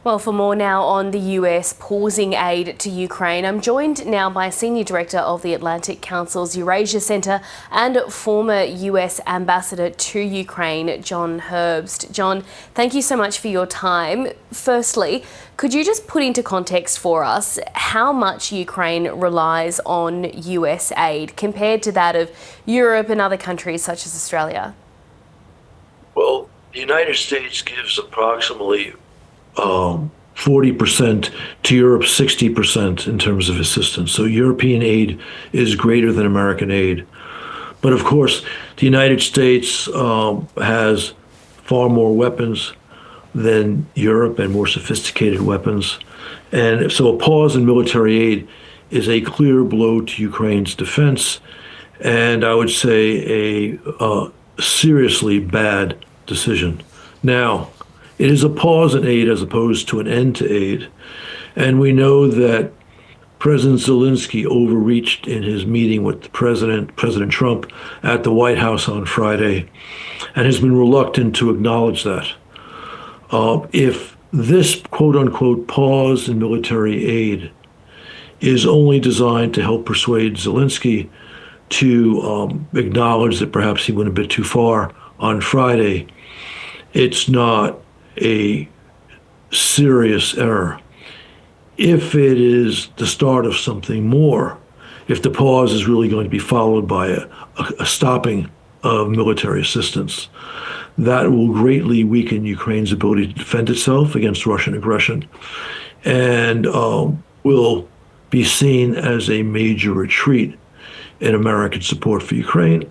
Well, for more now on the US pausing aid to Ukraine, I'm joined now by Senior Director of the Atlantic Council's Eurasia Centre and former US Ambassador to Ukraine, John Herbst. John, thank you so much for your time. Firstly, could you just put into context for us how much Ukraine relies on US aid compared to that of Europe and other countries such as Australia? Well, the United States gives approximately 40% to Europe, 60% in terms of assistance. So European aid is greater than American aid. But of course, the United States has far more weapons than Europe and more sophisticated weapons. And so a pause in military aid is a clear blow to Ukraine's defense, and I would say a seriously bad decision. Now, it is a pause in aid as opposed to an end to aid. And we know that President Zelensky overreached in his meeting with President Trump at the White House on Friday and has been reluctant to acknowledge that. If this quote unquote pause in military aid is only designed to help persuade Zelensky to acknowledge that perhaps he went a bit too far on Friday, it's not a serious error. If it is the start of something more, if the pause is really going to be followed by a stopping of military assistance, that will greatly weaken Ukraine's ability to defend itself against Russian aggression and will be seen as a major retreat in American support for Ukraine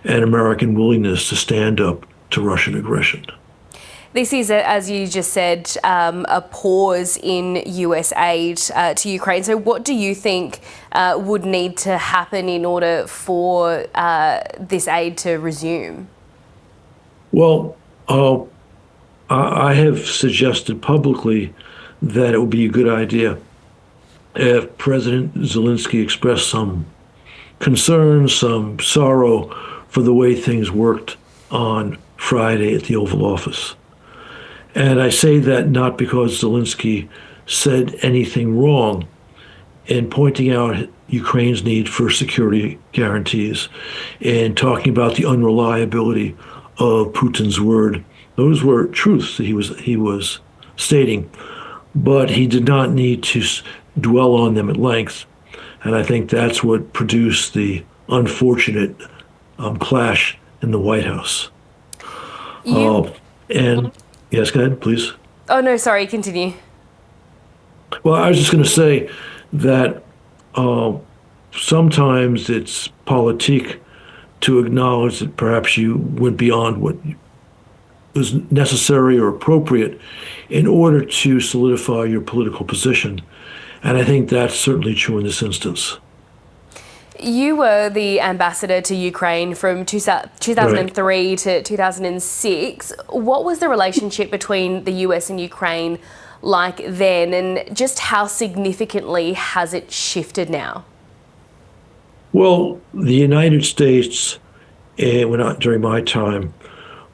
and American willingness to stand up to Russian aggression. This is, as you just said, a pause in US aid to Ukraine. So what do you think would need to happen in order for this aid to resume? Well, I have suggested publicly that it would be a good idea if President Zelensky expressed some concern, some sorrow for the way things worked on Friday at the Oval Office. And I say that not because Zelensky said anything wrong in pointing out Ukraine's need for security guarantees and talking about the unreliability of Putin's word. Those were truths that he was stating, but he did not need to dwell on them at length. And I think that's what produced the unfortunate clash in the White House. And yes, go ahead, please. Oh, no, sorry, continue. Well, I was just going to say that sometimes it's politique to acknowledge that perhaps you went beyond what was necessary or appropriate in order to solidify your political position. And I think that's certainly true in this instance. You were the ambassador to Ukraine from 2003 to 2006. What was the relationship between the US and Ukraine like then, and just how significantly has it shifted now? Well, the United States, during my time,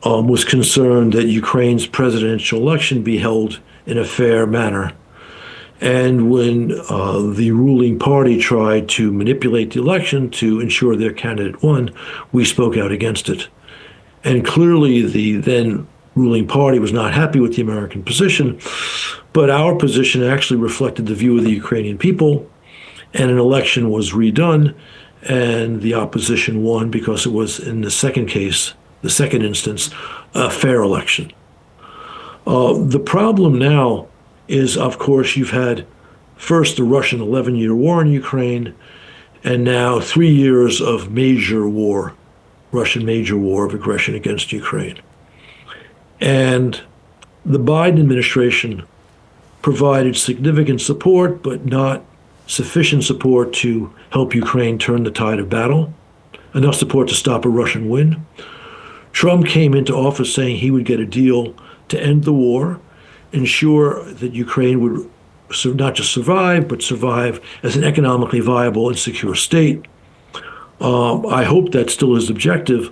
was concerned that Ukraine's presidential election be held in a fair manner. And when the ruling party tried to manipulate the election to ensure their candidate won, we spoke out against it. And clearly the then ruling party was not happy with the American position, but our position actually reflected the view of the Ukrainian people, and an election was redone, and the opposition won because it was, in the second case, the second instance, a fair election. The problem now is, of course, you've had first the Russian 11-year war in Ukraine, and now 3 years of major war, Russian major war of aggression against Ukraine. And the Biden administration provided significant support, but not sufficient support to help Ukraine turn the tide of battle, enough support to stop a Russian win. Trump came into office saying he would get a deal to end the war, ensure that Ukraine would not just survive, but survive as an economically viable and secure state. I hope that's still his objective,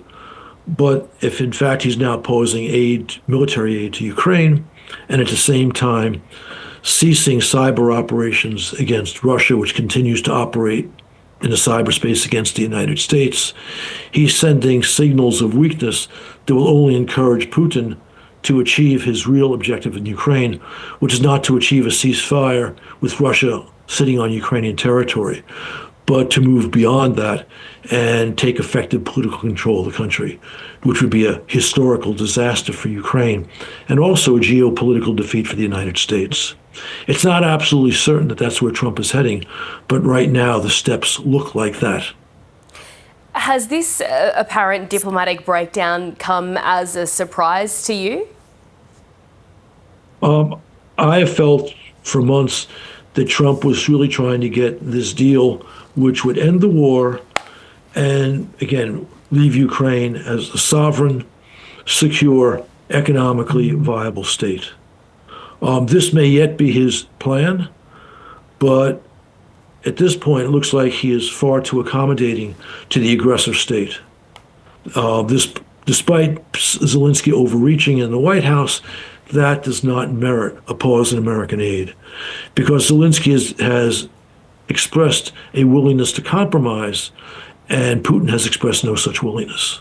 but if in fact he's now opposing military aid to Ukraine, and at the same time ceasing cyber operations against Russia, which continues to operate in the cyberspace against the United States. He's sending signals of weakness that will only encourage Putin to achieve his real objective in Ukraine, which is not to achieve a ceasefire with Russia sitting on Ukrainian territory, but to move beyond that and take effective political control of the country, which would be a historical disaster for Ukraine and also a geopolitical defeat for the United States. It's not absolutely certain that that's where Trump is heading, but right now the steps look like that. Has this apparent diplomatic breakdown come as a surprise to you? I have felt for months that Trump was really trying to get this deal, which would end the war and, again, leave Ukraine as a sovereign, secure, economically viable state. This may yet be his plan, but at this point, it looks like he is far too accommodating to the aggressor state. Despite Zelensky overreaching in the White House, that does not merit a pause in American aid, because Zelensky has expressed a willingness to compromise, and Putin has expressed no such willingness.